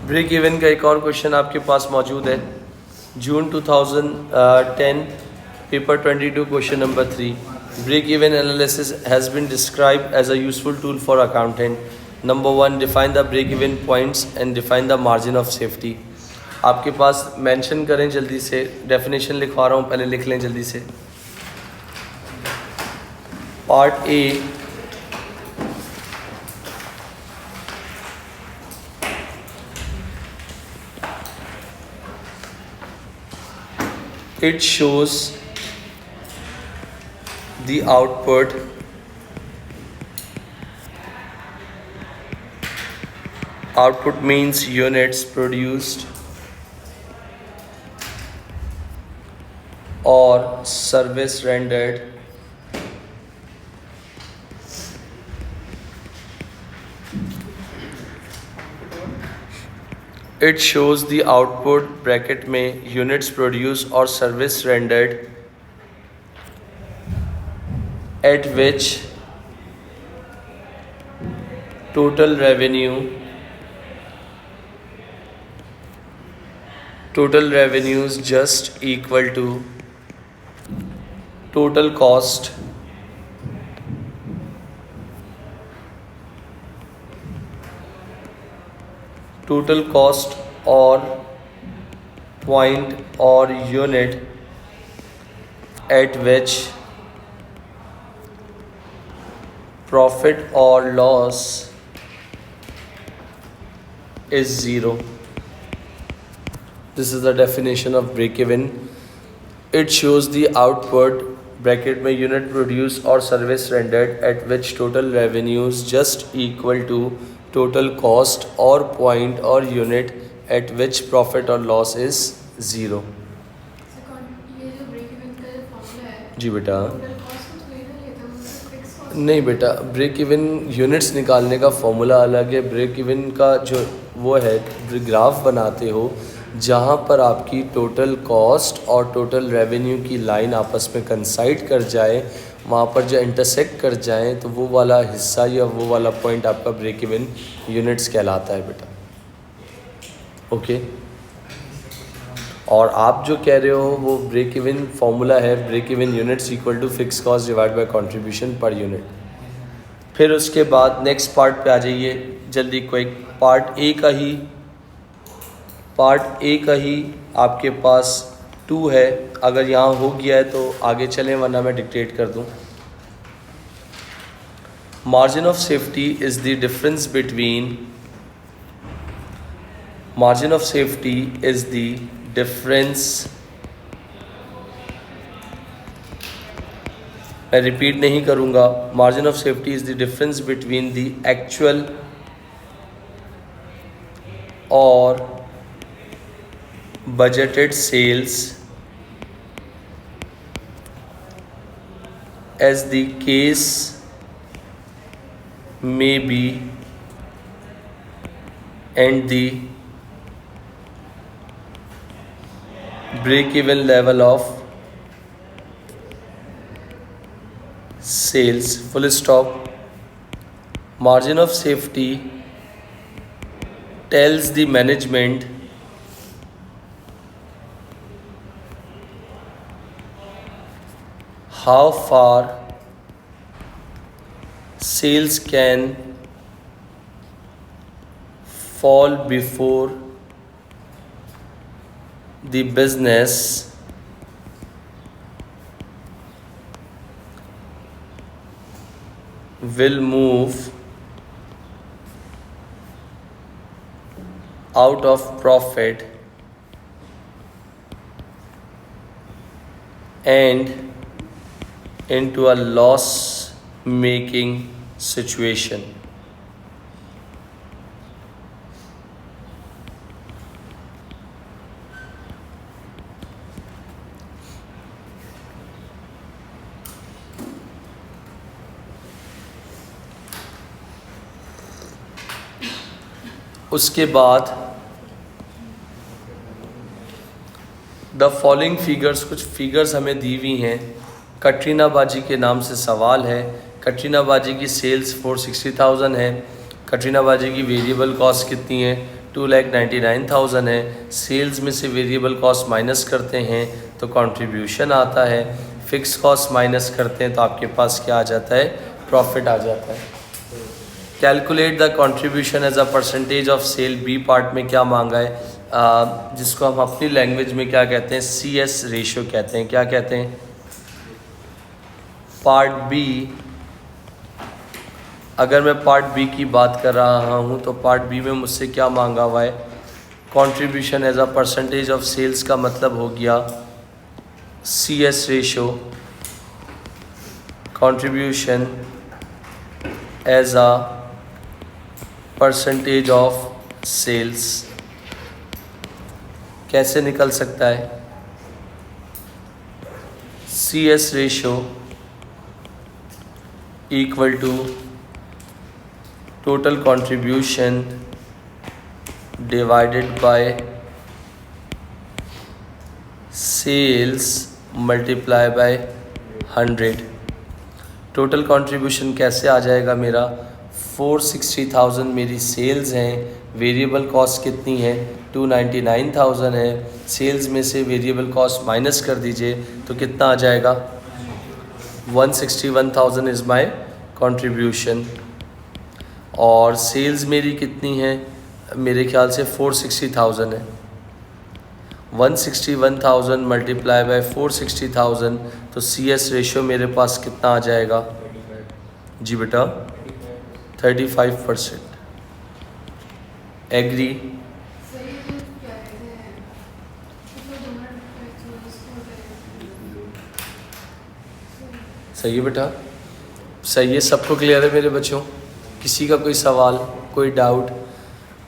Break even का एक और क्वेश्चन आपके पास मौजूद है। June 2010 paper 22 question number 3। Break even analysis has been described as a useful tool for accountant. Number 1, define the break even points and define the margin of safety. आपके पास mention करें जल्दी से, डेफिनेशन लिखवा रहा हूँ, पहले लिख लें जल्दी से। Part A, it shows the output means units produced or service rendered it shows the output bracket में units produce or service rendered at which total revenues just equal to total cost or point or unit at which profit or loss is zero. This is the definition of break even. It shows the output bracket में unit produce or service rendered at which total revenues just equal to total cost or point or unit at which profit or loss is zero. जी बेटा, नहीं बेटा, break even units निकालने का formula अलग है। Break even का जो वो है ग्राफ बनाते हो जहाँ पर आपकी टोटल कॉस्ट और टोटल रेवेन्यू की लाइन आपस में कंसाइड कर जाए, वहाँ पर जो इंटरसेक्ट कर जाएं, तो वो वाला हिस्सा या वो वाला पॉइंट आपका ब्रेक इवन यूनिट्स कहलाता है बेटा। ओके, और आप जो कह रहे हो वो ब्रेक इवन फॉर्मूला है, break even units equal to fix cost divide by contribution per unit. फिर उसके बाद नेक्स्ट पार्ट पे आ जाइए जल्दी, क्विक। पार्ट ए का ही आपके पास 2 है। अगर यहाँ हो गया है तो आगे चलें, वरना मैं डिक्टेट कर दूँ। Margin of safety is the difference मैं रिपीट नहीं करूँगा। Margin of safety is the difference between the actual और budgeted sales as the case may be, and the break-even level of sales, full stop. Margin of safety tells the management how far sales can fall before the business will move out of profit and into a loss making situation. उसके बाद the following figures, कुछ figures हमें दी हुई हैं। कटरीना बाजी के नाम से सवाल है। कटरीना बाजी की सेल्स 460,000 है। कटरीना बाजी की वेरिएबल कॉस्ट कितनी है? 2,99,000 है। सेल्स में से वेरिएबल कॉस्ट माइनस करते हैं तो कंट्रीब्यूशन आता है, फिक्स कॉस्ट माइनस करते हैं तो आपके पास क्या आ जाता है, प्रॉफिट आ जाता है। Calculate the contribution as a percentage of sale, B part में क्या मांगा है, जिसको हम अपनी लैंग्वेज में क्या कहते हैं, CS रेशियो कहते हैं। क्या कहते हैं, पार्ट बी। अगर मैं पार्ट बी की बात कर रहा हूँ तो पार्ट बी में मुझसे क्या मांगा हुआ है, contribution as a percentage of sales का मतलब हो गया CS ratio, contribution as a percentage of sales. कैसे निकल सकता है, CS ratio equal to total contribution divided by sales multiply by 100। Total contribution कैसे आ जाएगा मेरा, 460,000 मेरी सेल्स हैं, वेरिएबल कॉस्ट कितनी है, 299,000 है। सेल्स में से वेरिएबल कॉस्ट माइनस कर दीजिए तो कितना आ जाएगा, 161,000 इज़ माई कंट्रीब्यूशन। और सेल्स मेरी कितनी है, मेरे ख्याल से 460,000 है। 161,000 मल्टीप्लाई बाय 460,000 तो CS रेशियो मेरे पास कितना आ जाएगा, जी बेटा 35%। एग्री, सही है बेटा, सही है, सबको क्लियर है मेरे बच्चों, किसी का कोई सवाल, कोई डाउट।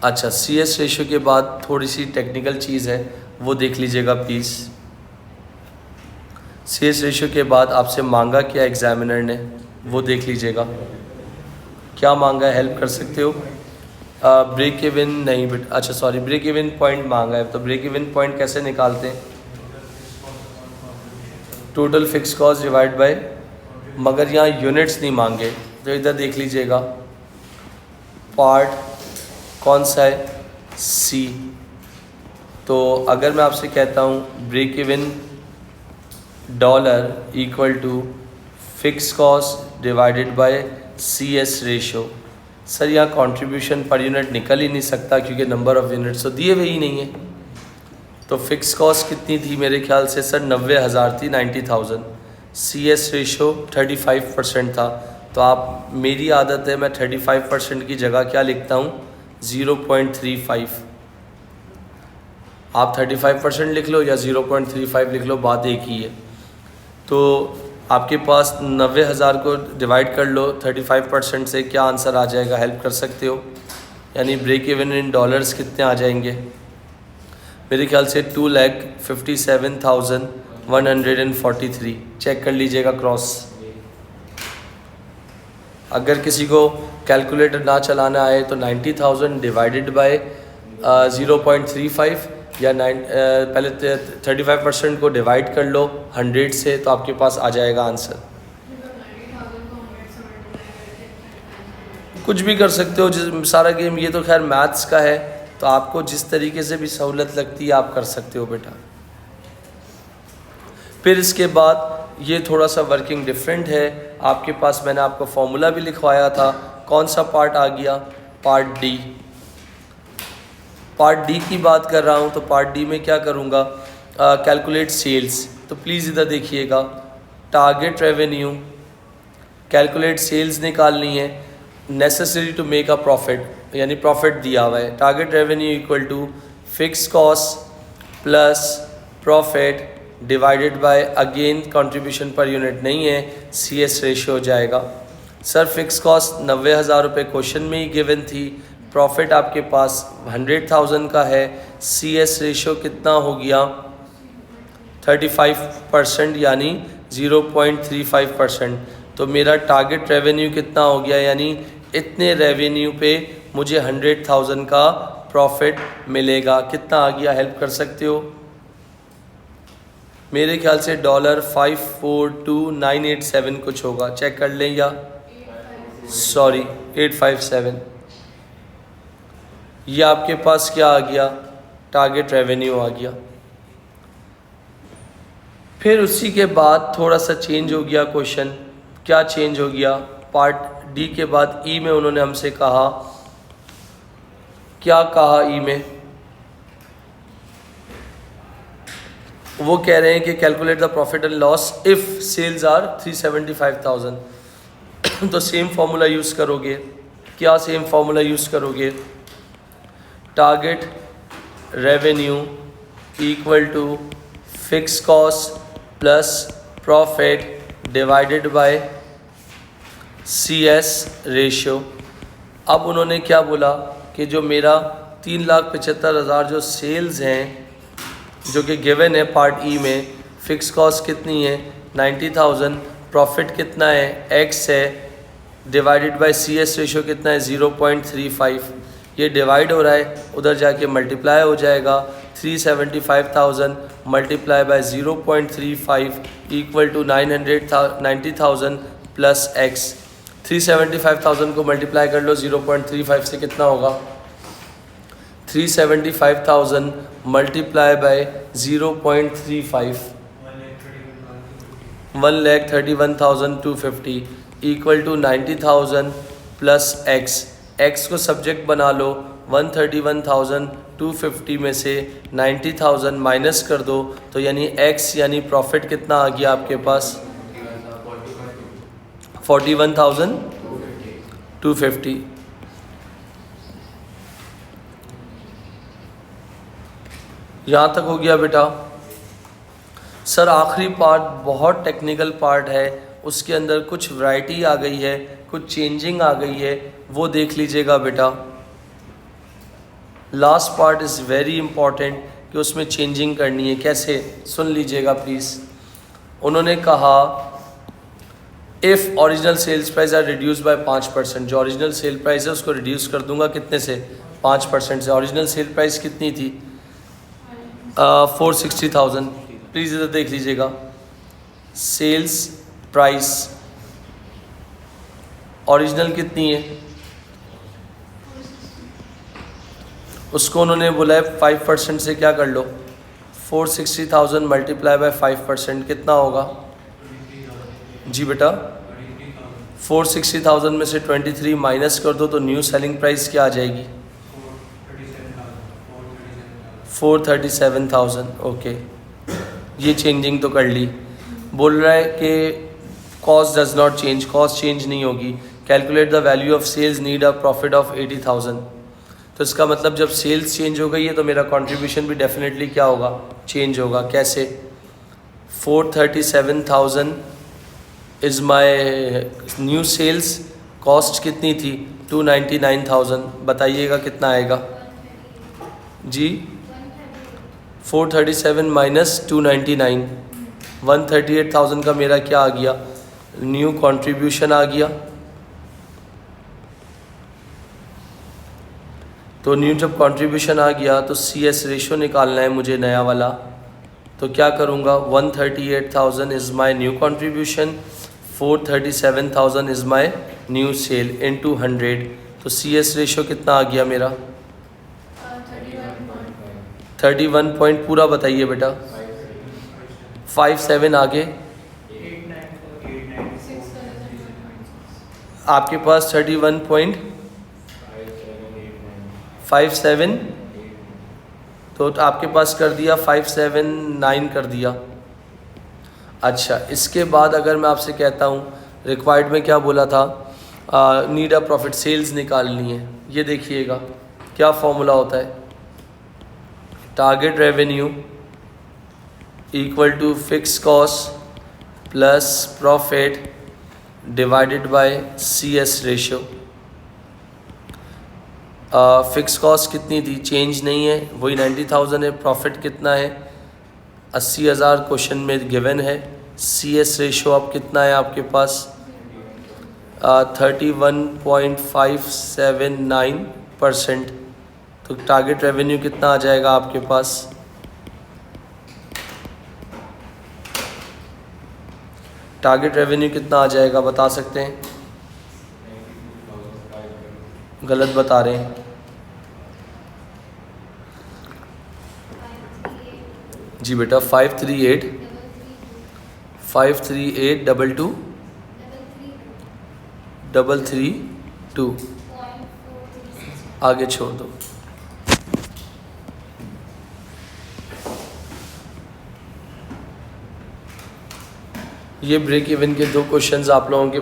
अच्छा, CS रेशियो के बाद थोड़ी सी टेक्निकल चीज़ है, वो देख लीजिएगा प्लीज़। CS रेशियो के बाद आपसे मांगा क्या एग्जामिनर ने, वो देख लीजिएगा। क्या मांगा है, हेल्प कर सकते हो, ब्रेक इवन नहीं बेटा, अच्छा सॉरी, ब्रेक इवन पॉइंट मांगा है। तो ब्रेक इवन पॉइंट कैसे निकालते हैं, total fix cost divide bye, मगर यहाँ यूनिट्स नहीं मांगे तो इधर देख लीजिएगा, पार्ट कौन सा है, C। तो अगर मैं आपसे कहता हूँ break even dollar equal to fix cost divided by CS ratio, sir यहाँ कंट्रीब्यूशन पर यूनिट निकल ही नहीं सकता क्योंकि नंबर ऑफ़ यूनिट्स तो दिए हुए ही नहीं है। तो फिक्स कॉस्ट कितनी थी, मेरे ख्याल से सर 90,000 थी, 90,000। CS रेशियो 35% था। तो आप, मेरी आदत है मैं 35% की जगह क्या लिखता हूँ, 0.35। आप 35% लिख लो या 0.35 लिख लो, बात एक ही है। तो आपके पास 90,000 को डिवाइड कर लो 35% से, क्या आंसर आ जाएगा, हेल्प कर सकते हो, यानी ब्रेक इवन इन डॉलर्स कितने आ जाएंगे, मेरे ख्याल से 2,57,143। चेक कर लीजिएगा क्रॉस। अगर किसी को कैलकुलेटर ना चलाना आए तो 90,000 डिवाइडेड बाय 0.35 या पहले 35% को डिवाइड कर लो 100 से, तो आपके पास आ जाएगा आंसर। कुछ भी कर सकते हो, जिस सारा गेम, ये तो खैर मैथ्स का है, तो आपको जिस तरीके से भी सहूलत लगती है आप कर सकते हो बेटा। फिर इसके बाद ये थोड़ा सा वर्किंग डिफरेंट है, आपके पास मैंने आपको फॉर्मूला भी लिखवाया था। कौन सा पार्ट आ गया, पार्ट डी। पार्ट डी की बात कर रहा हूँ तो पार्ट डी में क्या करूँगा, कैलकुलेट सेल्स। तो प्लीज़ इधर देखिएगा, टारगेट रेवेन्यू, कैलकुलेट सेल्स निकालनी है, necessary to make a profit, यानी प्रॉफिट दिया हुआ है। Target revenue equal to fix cost plus profit divided by, again contribution per unit नहीं है, CS रेशियो हो जाएगा। सर फिक्स कॉस्ट 90,000 रुपये क्वेश्चन में ही गिवन थी, प्रॉफिट आपके पास 100,000 का है, CS रेशियो कितना हो गया 35% यानी 0.35%। तो मेरा टारगेट रेवेन्यू कितना हो गया, यानी इतने रेवेन्यू पे मुझे 100,000 का प्रॉफिट मिलेगा। कितना आ गया, हेल्प कर सकते हो, मेरे ख्याल से $542,987 कुछ होगा, चेक कर लें, या सॉरी 857। ये आपके पास क्या आ गया, टारगेट रेवेन्यू आ गया। फिर उसी के बाद थोड़ा सा चेंज हो गया क्वेश्चन। क्या चेंज हो गया, पार्ट डी के बाद ई में उन्होंने हमसे कहा, क्या कहा ई में, वो कह रहे हैं कि calculate the profit and loss if sales are 375,000। तो सेम फार्मूला यूज़ करोगे। क्या सेम फार्मूला यूज़ करोगे, target revenue equal to fix cost plus profit divided by CS ratio. अब उन्होंने क्या बोला कि जो मेरा 3,75,000 जो सेल्स हैं जो कि गिवन है पार्ट ई में, फ़िक्स कॉस्ट कितनी है 90,000, प्रॉफिट कितना है x है, डिवाइडेड बाय CS रेशियो कितना है 0.35। ये डिवाइड हो रहा है, उधर जाके मल्टीप्लाई हो जाएगा। 375,000 multiply by 0.35 equal to 90,000 plus x। 375,000 को मल्टीप्लाई कर लो 0.35 से, कितना होगा 375,000 multiply by 0.35 1,31,250 equal to 90,000 plus x को सब्जेक्ट बना लो। 131,250 में से 90,000 माइनस कर दो तो यानी x यानी प्रॉफिट कितना आ गया आपके पास 41,250। यहाँ तक हो गया बेटा। सर आखिरी पार्ट बहुत टेक्निकल पार्ट है, उसके अंदर कुछ वैरायटी आ गई है, कुछ चेंजिंग आ गई है, वो देख लीजिएगा बेटा। Last part is very important कि उसमें चेंजिंग करनी है। कैसे, सुन लीजिएगा प्लीज़। उन्होंने कहा if original sales price are reduce by 5%, जो ओरिजिनल सेल प्राइस है उसको रिड्यूस कर दूंगा कितने से 5% से। ओरिजिनल सेल प्राइस कितनी थी 460,000। प्लीज़ इधर देख लीजिएगा, सेल्स प्राइस ओरिजिनल कितनी है, उसको उन्होंने बोला है 5% से क्या कर लो 460,000 मल्टीप्लाई बाय 5% कितना होगा जी बेटा 460,000 में से 23 माइनस कर दो तो न्यू सेलिंग प्राइस क्या आ जाएगी 437,000। ओके, ये चेंजिंग तो कर ली। बोल रहा है कि cost does not change, cost change नहीं होगी। Calculate the value of sales need a profit of 80,000। तो इसका मतलब जब सेल्स चेंज हो गई है तो मेरा कंट्रीब्यूशन भी डेफिनेटली क्या होगा चेंज होगा। कैसे 437,000 is my new sales, cost कितनी थी 299,000, बताइएगा कितना आएगा जी 437 माइनस 299 138,000 का मेरा क्या आ गया न्यू कंट्रीब्यूशन आ गया। तो न्यू जब कंट्रीब्यूशन आ गया तो CS रेशो निकालना है मुझे नया वाला। तो क्या करूँगा 138,000 is my new contribution, 437,000 is my new sale into 100। तो CS रेशो कितना आ गया मेरा 31 पॉइंट पूरा बताइए बेटा 57 आगे आपके पास 31.57 तो आपके पास कर दिया 579 कर दिया। अच्छा, इसके बाद अगर मैं आपसे कहता हूँ रिक्वायर्ड में क्या बोला था नीड अ प्रॉफिट सेल्स निकालनी है। ये देखिएगा क्या फॉर्मूला होता है target revenue equal to fix cost plus profit divided by CS ratio. Fix cost कितनी थी चेंज नहीं है वही 90,000 है। प्रॉफिट कितना है 80,000 क्वेश्चन में गिवन है। CS रेशियो अब कितना है आपके पास 31.579%। तो टारगेट रेवेन्यू कितना आ जाएगा आपके पास टारगेट रेवेन्यू कितना आ जाएगा बता सकते हैं गलत बता रहे हैं जी बेटा 538 538 22 332 आगे छोड़ दो। ये ब्रेक इवन के 2 क्वेश्चंस आप लोगों के